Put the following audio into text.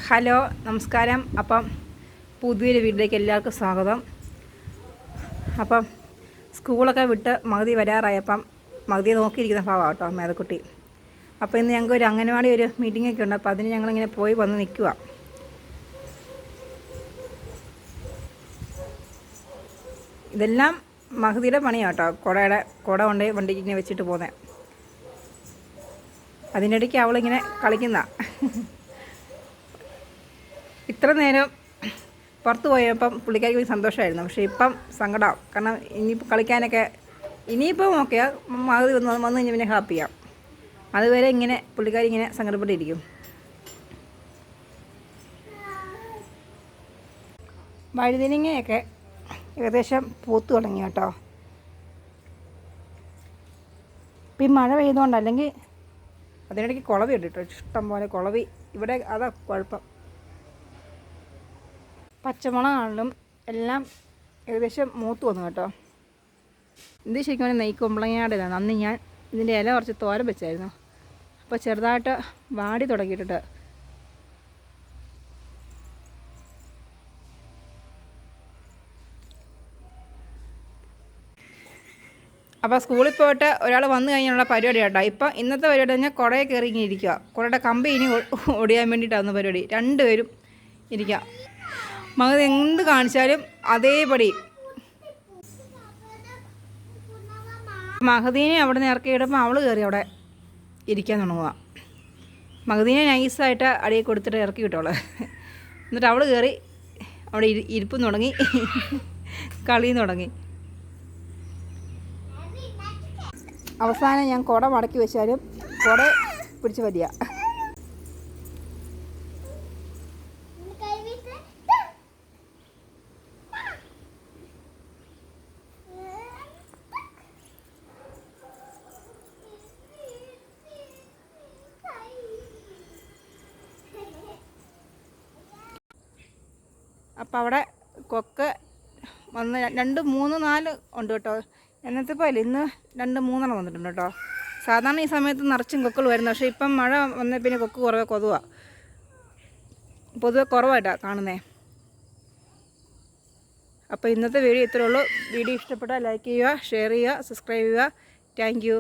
Hello നമസ്കാരം. അപ്പം പുതിയൊരു വീട്ടിലേക്ക് എല്ലാവർക്കും സ്വാഗതം. അപ്പം സ്കൂളൊക്കെ വിട്ട് മഹതി വരാറായപ്പം മഹതിയെ നോക്കിയിരിക്കുന്ന ഭാവമാണ് കേട്ടോ മേതക്കുട്ടി. അപ്പോൾ ഇന്ന് ഞങ്ങൾക്ക് ഒരു അംഗനവാടി ഒരു മീറ്റിങ്ങൊക്കെ ഉണ്ട്. അപ്പോൾ അതിന് ഞങ്ങളിങ്ങനെ പോയി വന്ന് നിൽക്കുക. ഇതെല്ലാം മഹതിയുടെ പണിയാണ് കേട്ടോ. കുട കൊണ്ട് വണ്ടിക്ക് ഇങ്ങനെ വെച്ചിട്ട് പോകുന്നത്. അതിനിടയ്ക്ക് അവളിങ്ങനെ കളിക്കുന്ന ഇത്ര നേരം പുറത്ത് പോയപ്പം പുള്ളിക്കാരിക്ക് സന്തോഷമായിരുന്നു. പക്ഷേ ഇപ്പം സങ്കടമാവും. കാരണം ഇനിയിപ്പോൾ കളിക്കാനൊക്കെ ഇനിയിപ്പം ഓക്കെയാ, മഹതി വന്ന് കഴിഞ്ഞാൽ പിന്നെ ഹാപ്പിയാവും. അതുവരെ ഇങ്ങനെ പുള്ളിക്കാരി ഇങ്ങനെ സങ്കടപ്പെട്ടിരിക്കും. വഴുതനങ്ങയൊക്കെ ഏകദേശം പൂത്ത് തുടങ്ങി കേട്ടോ. ഇപ്പം ഈ മഴ പെയ്തുകൊണ്ട്, അല്ലെങ്കിൽ അതിനിടയ്ക്ക് കുളവി ഉണ്ട് കേട്ടോ, ഇഷ്ടം പോലെ കുളവി. ഇവിടെ അതാ കുഴപ്പം. പച്ചമുളകാണെങ്കിലും എല്ലാം ഏകദേശം മൂത്ത് വന്നു കേട്ടോ. ഇത് ശരിക്കും പറഞ്ഞാൽ നെയ്ക്കുമ്പളങ്ങയുടെ ഇതാണ്. അന്ന് ഞാൻ ഇതിൻ്റെ ഇല കുറച്ച് തോരൻ വെച്ചായിരുന്നു. അപ്പോൾ ചെറുതായിട്ട് വാടി തുടങ്ങിയിട്ടുണ്ട്. അപ്പോൾ സ്കൂളിൽ പോയിട്ട് ഒരാൾ വന്നു കഴിഞ്ഞാലുള്ള പരിപാടി കേട്ടോ. ഇപ്പം ഇന്നത്തെ പരിപാടി പറഞ്ഞാൽ കുടയെ കയറി ഇങ്ങനെ ഇരിക്കുക. കുടയുടെ കമ്പി ഇനി ഒടിയാൻ വേണ്ടിയിട്ടാണ് പരിപാടി. രണ്ടുപേരും ഇരിക്കുക. മകൻ എന്ത് കാണിച്ചാലും അതേപടി. മഹദീനെ അവിടെ നിന്ന് ഇറക്കി ഇടുമ്പോൾ അവൾ കയറി അവിടെ ഇരിക്കാൻ തുടങ്ങുക. മഹദീനെ നൈസായിട്ട് അടിയിൽ കൊടുത്തിട്ട് ഇറക്കി കിട്ടുള്ളൂ. എന്നിട്ട് അവൾ കയറി അവിടെ ഇരിപ്പും തുടങ്ങി, കളിയും തുടങ്ങി. അവസാനം ഞാൻ കുട മടക്കി വെച്ചാലും കുട പിടിച്ച് വലിയ. അപ്പം അവിടെ കൊക്ക് വന്ന് 2, 3, 4 ഉണ്ട് കേട്ടോ. എന്നത്തെ പോലെ ഇന്ന് 2, 3 വന്നിട്ടുണ്ട് കേട്ടോ. സാധാരണ ഈ സമയത്ത് നിറച്ചും കൊക്കുകൾ വരുന്നു. പക്ഷേ ഇപ്പം മഴ വന്ന പിന്നെ കൊക്ക് പൊതുവെ കുറവായിട്ടാണ് കാണുന്നത്. അപ്പോൾ ഇന്നത്തെ വീഡിയോ ഇത്രയേ ഉള്ളൂ. വീഡിയോ ഇഷ്ടപ്പെട്ടാൽ ലൈക്ക് ചെയ്യുക, ഷെയർ ചെയ്യുക, സബ്സ്ക്രൈബ് ചെയ്യുക. Thank you.